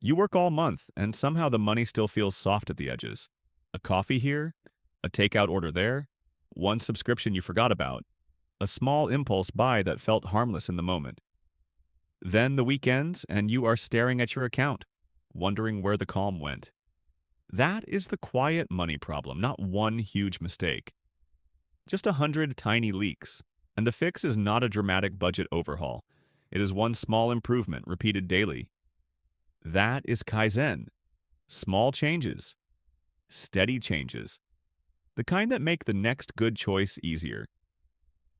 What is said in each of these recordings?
You work all month, and somehow the money still feels soft at the edges. A coffee here, a takeout order there, one subscription you forgot about, a small impulse buy that felt harmless in the moment. Then the week ends, and you are staring at your account, wondering where the calm went. That is the quiet money problem, not one huge mistake. Just 100 tiny leaks. And the fix is not a dramatic budget overhaul. It is one small improvement repeated daily. That is Kaizen. Small changes. Steady changes. The kind that make the next good choice easier.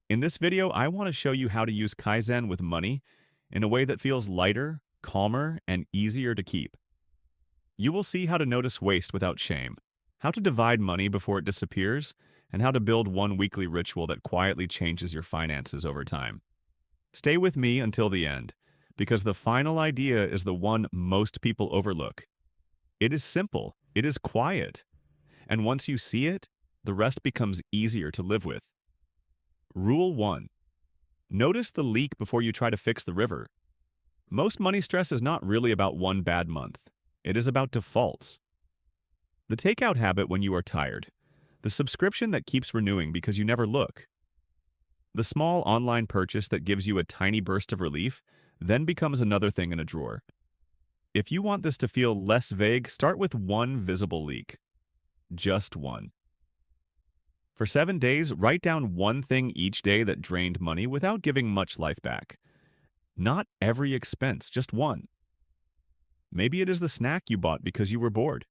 In this video, I want to show you how to use Kaizen with money in a way that feels lighter, calmer, and easier to keep. You will see how to notice waste without shame, how to divide money before it disappears, and how to build one weekly ritual that quietly changes your finances over time. Stay with me until the end, because the final idea is the one most people overlook. It is simple, it is quiet, and once you see it, the rest becomes easier to live with. Rule 1. Notice the leak before you try to fix the river. Most money stress is not really about one bad month. It is about defaults. The takeout habit when you are tired. The subscription that keeps renewing because you never look. The small online purchase that gives you a tiny burst of relief, then becomes another thing in a drawer. If you want this to feel less vague, start with one visible leak. Just one. For 7 days, write down one thing each day that drained money without giving much life back. Not every expense, just one. Maybe it is the snack you bought because you were bored.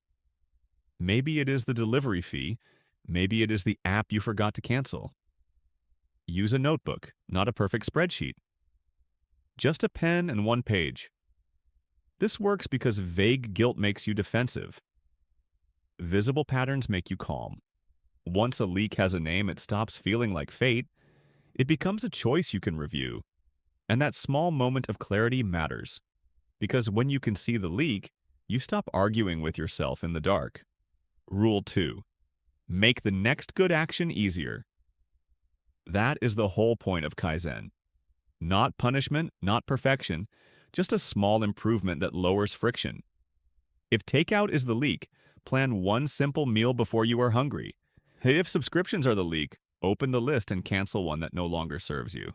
Maybe it is the delivery fee. Maybe it is the app you forgot to cancel. Use a notebook, not a perfect spreadsheet. Just a pen and one page. This works because vague guilt makes you defensive. Visible patterns make you calm. Once a leak has a name, it stops feeling like fate. It becomes a choice you can review. And that small moment of clarity matters. Because when you can see the leak, you stop arguing with yourself in the dark. Rule 2. Make the next good action easier. That is the whole point of Kaizen. Not punishment, not perfection, just a small improvement that lowers friction. If takeout is the leak, plan one simple meal before you are hungry. If subscriptions are the leak, open the list and cancel one that no longer serves you.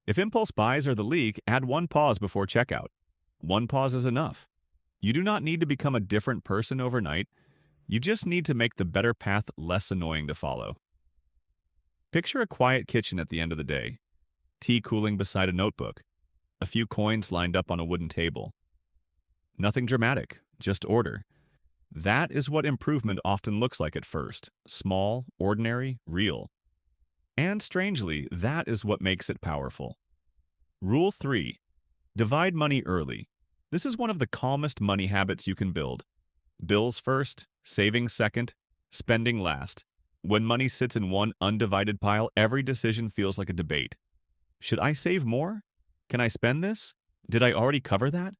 If impulse buys are the leak, add one pause before checkout. One pause is enough. You do not need to become a different person overnight. You just need to make the better path less annoying to follow. Picture a quiet kitchen at the end of the day. Tea cooling beside a notebook. A few coins lined up on a wooden table. Nothing dramatic, just order. That is what improvement often looks like at first. Small, ordinary, real. And strangely, that is what makes it powerful. Rule 3. Divide money early. This is one of the calmest money habits you can build. Bills first, savings second, spending last. When money sits in one undivided pile, every decision feels like a debate. Should I save more? Can I spend this? Did I already cover that?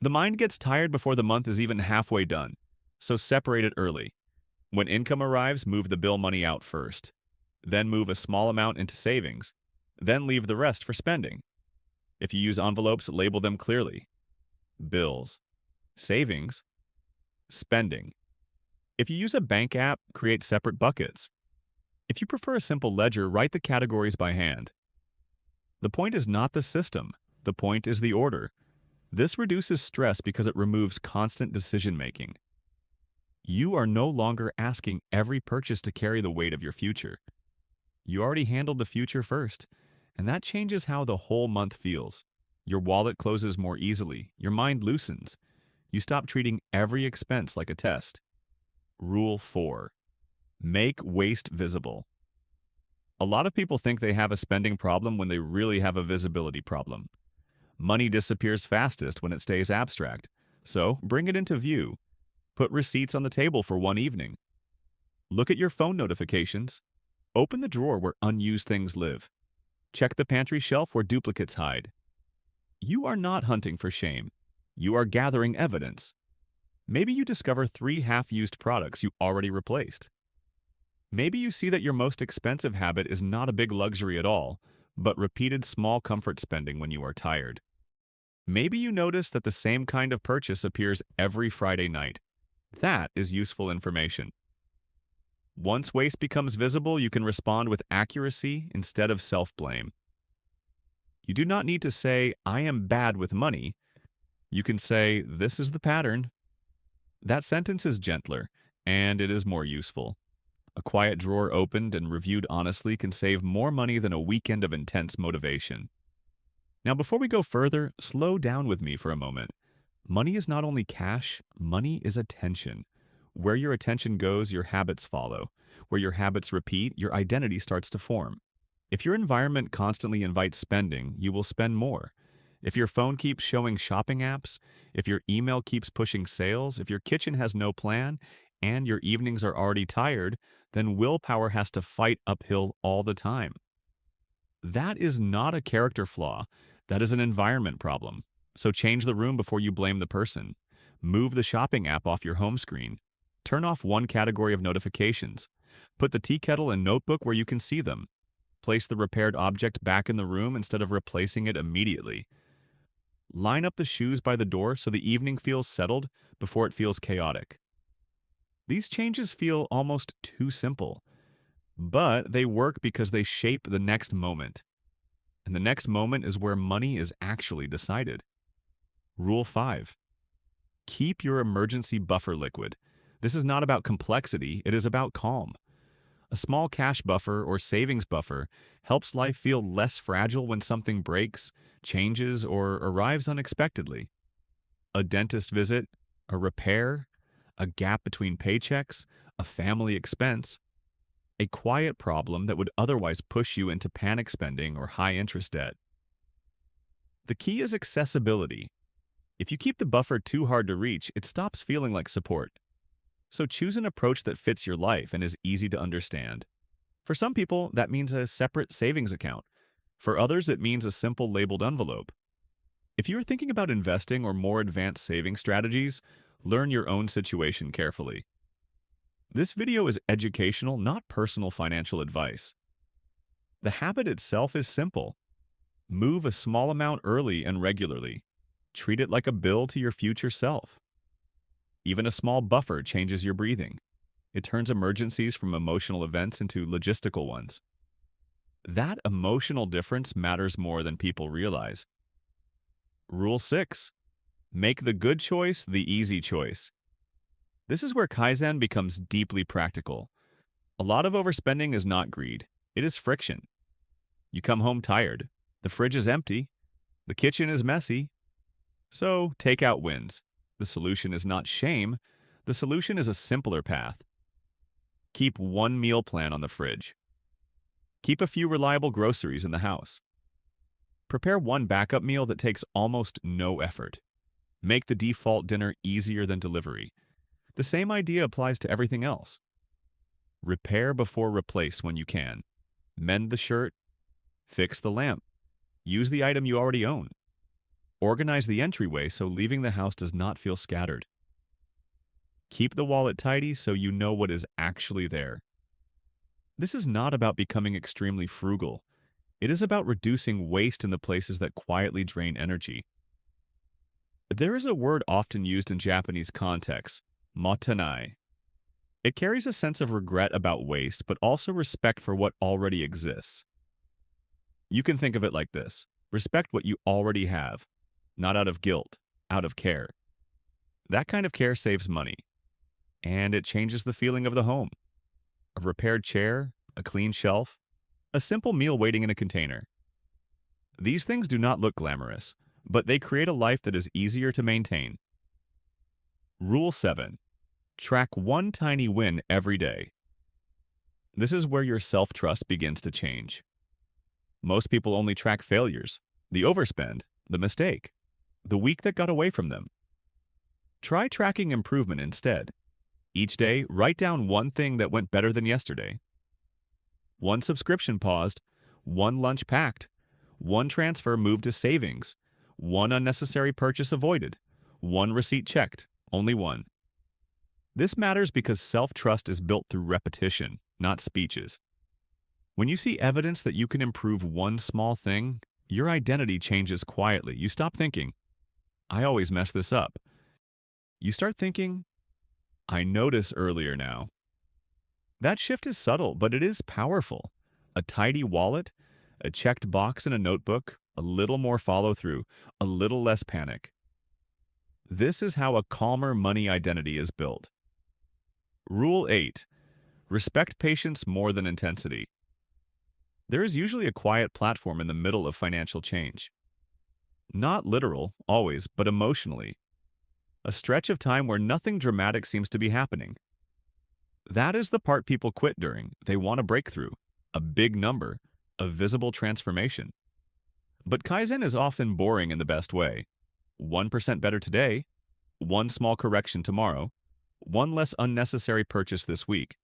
The mind gets tired before the month is even halfway done, so separate it early. When income arrives, move the bill money out first. Then move a small amount into savings. Then leave the rest for spending. If you use envelopes, label them clearly. Bills. Savings. Spending. If you use a bank app, create separate buckets. If you prefer a simple ledger, write the categories by hand. The point is not the system. The point is the order. This reduces stress because it removes constant decision-making. You are no longer asking every purchase to carry the weight of your future. You already handled the future first, and that changes how the whole month feels. Your wallet closes more easily. Your mind loosens. You stop treating every expense like a test. Rule 4. Make waste visible. A lot of people think they have a spending problem when they really have a visibility problem. Money disappears fastest when it stays abstract, so bring it into view. Put receipts on the table for one evening. Look at your phone notifications. Open the drawer where unused things live. Check the pantry shelf where duplicates hide. You are not hunting for shame. You are gathering evidence. Maybe you discover 3 half-used products you already replaced. Maybe you see that your most expensive habit is not a big luxury at all, but repeated small comfort spending when you are tired. Maybe you notice that the same kind of purchase appears every Friday night. That is useful information. Once waste becomes visible, you can respond with accuracy instead of self-blame. You do not need to say, I am bad with money. You can say, this is the pattern. That sentence is gentler, and it is more useful. A quiet drawer opened and reviewed honestly can save more money than a weekend of intense motivation. Now, before we go further, slow down with me for a moment. Money is not only cash, money is attention. Where your attention goes, your habits follow. Where your habits repeat, your identity starts to form. If your environment constantly invites spending, you will spend more. If your phone keeps showing shopping apps, if your email keeps pushing sales, if your kitchen has no plan, and your evenings are already tired, then willpower has to fight uphill all the time. That is not a character flaw. That is an environment problem. So change the room before you blame the person. Move the shopping app off your home screen. Turn off one category of notifications. Put the tea kettle and notebook where you can see them. Place the repaired object back in the room instead of replacing it immediately. Line up the shoes by the door so the evening feels settled before it feels chaotic. These changes feel almost too simple, but they work because they shape the next moment. And the next moment is where money is actually decided. Rule 5. Keep your emergency buffer liquid. This is not about complexity, it is about calm. A small cash buffer or savings buffer helps life feel less fragile when something breaks, changes, or arrives unexpectedly. A dentist visit, a repair, a gap between paychecks, a family expense, a quiet problem that would otherwise push you into panic spending or high-interest debt. The key is accessibility. If you keep the buffer too hard to reach, it stops feeling like support. So choose an approach that fits your life and is easy to understand. For some people, that means a separate savings account. For others, it means a simple labeled envelope. If you are thinking about investing or more advanced saving strategies, learn your own situation carefully. This video is educational, not personal financial advice. The habit itself is simple. Move a small amount early and regularly. Treat it like a bill to your future self. Even a small buffer changes your breathing. It turns emergencies from emotional events into logistical ones. That emotional difference matters more than people realize. Rule 6. Make the good choice the easy choice. This is where Kaizen becomes deeply practical. A lot of overspending is not greed. It is friction. You come home tired. The fridge is empty. The kitchen is messy. So, takeout wins. The solution is not shame. The solution is a simpler path. Keep one meal plan on the fridge. Keep a few reliable groceries in the house. Prepare one backup meal that takes almost no effort. Make the default dinner easier than delivery. The same idea applies to everything else. Repair before replace when you can. Mend the shirt. Fix the lamp. Use the item you already own. Organize the entryway so leaving the house does not feel scattered. Keep the wallet tidy so you know what is actually there. This is not about becoming extremely frugal. It is about reducing waste in the places that quietly drain energy. There is a word often used in Japanese contexts, motenai. It carries a sense of regret about waste, but also respect for what already exists. You can think of it like this. Respect what you already have, not out of guilt, out of care. That kind of care saves money, and it changes the feeling of the home. A repaired chair, a clean shelf, a simple meal waiting in a container. These things do not look glamorous, but they create a life that is easier to maintain. Rule 7. Track one tiny win every day. This is where your self-trust begins to change. Most people only track failures, the overspend, the mistake, the week that got away from them. Try tracking improvement instead. Each day, write down one thing that went better than yesterday. One subscription paused, one lunch packed, one transfer moved to savings, one unnecessary purchase avoided, one receipt checked, only one. This matters because self-trust is built through repetition, not speeches. When you see evidence that you can improve one small thing, your identity changes quietly. You stop thinking, I always mess this up. You start thinking, I notice earlier now. That shift is subtle, but it is powerful. A tidy wallet, a checked box in a notebook, a little more follow through, a little less panic. This is how a calmer money identity is built. Rule 8. Respect patience more than intensity. There is usually a quiet platform in the middle of financial change. Not literal, always, but emotionally. A stretch of time where nothing dramatic seems to be happening. That is the part people quit during. They want a breakthrough, a big number, a visible transformation. But Kaizen is often boring in the best way. 1% better today, one small correction tomorrow, one less unnecessary purchase this week,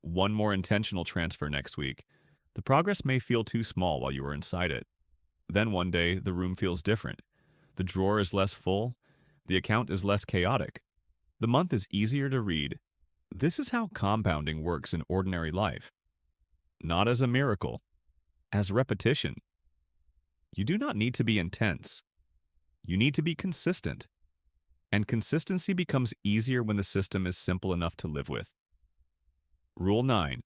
one more intentional transfer next week. The progress may feel too small while you are inside it. Then one day, the room feels different. The drawer is less full. The account is less chaotic. The month is easier to read. This is how compounding works in ordinary life. Not as a miracle, as repetition. You do not need to be intense. You need to be consistent. And consistency becomes easier when the system is simple enough to live with. Rule 9.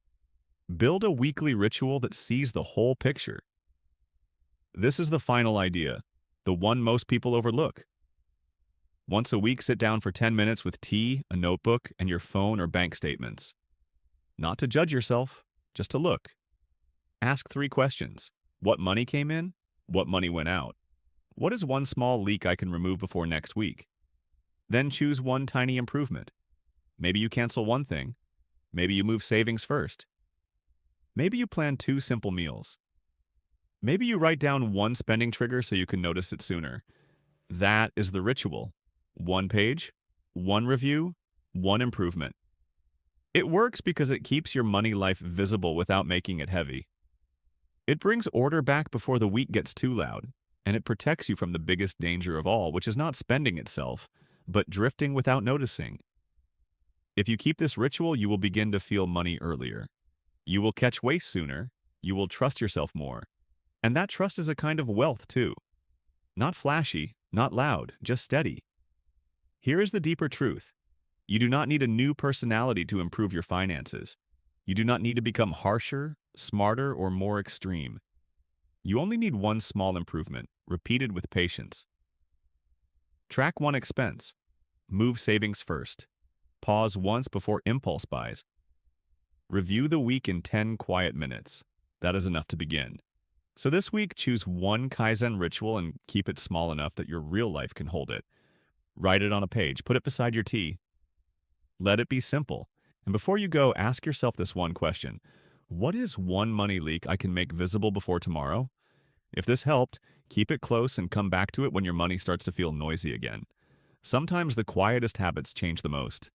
Build a weekly ritual that sees the whole picture. This is the final idea, the one most people overlook. Once a week, sit down for 10 minutes with tea, a notebook, and your phone or bank statements. Not to judge yourself, just to look. Ask 3 questions. What money came in? What money went out? What is one small leak I can remove before next week? Then choose one tiny improvement. Maybe you cancel one thing. Maybe you move savings first. Maybe you plan 2 simple meals. Maybe you write down one spending trigger so you can notice it sooner. That is the ritual. 1 page, 1 review, 1 improvement. It works because it keeps your money life visible without making it heavy. It brings order back before the week gets too loud, and it protects you from the biggest danger of all, which is not spending itself, but drifting without noticing. If you keep this ritual, you will begin to feel money earlier. You will catch waste sooner. You will trust yourself more. And that trust is a kind of wealth, too. Not flashy, not loud, just steady. Here is the deeper truth. You do not need a new personality to improve your finances. You do not need to become harsher, smarter, or more extreme. You only need one small improvement, repeated with patience. Track one expense. Move savings first. Pause once before impulse buys. Review the week in 10 quiet minutes. That is enough to begin. So this week, choose one Kaizen ritual and keep it small enough that your real life can hold it. Write it on a page. Put it beside your tea. Let it be simple. And before you go, ask yourself this one question. What is one money leak I can make visible before tomorrow? If this helped, keep it close and come back to it when your money starts to feel noisy again. Sometimes the quietest habits change the most.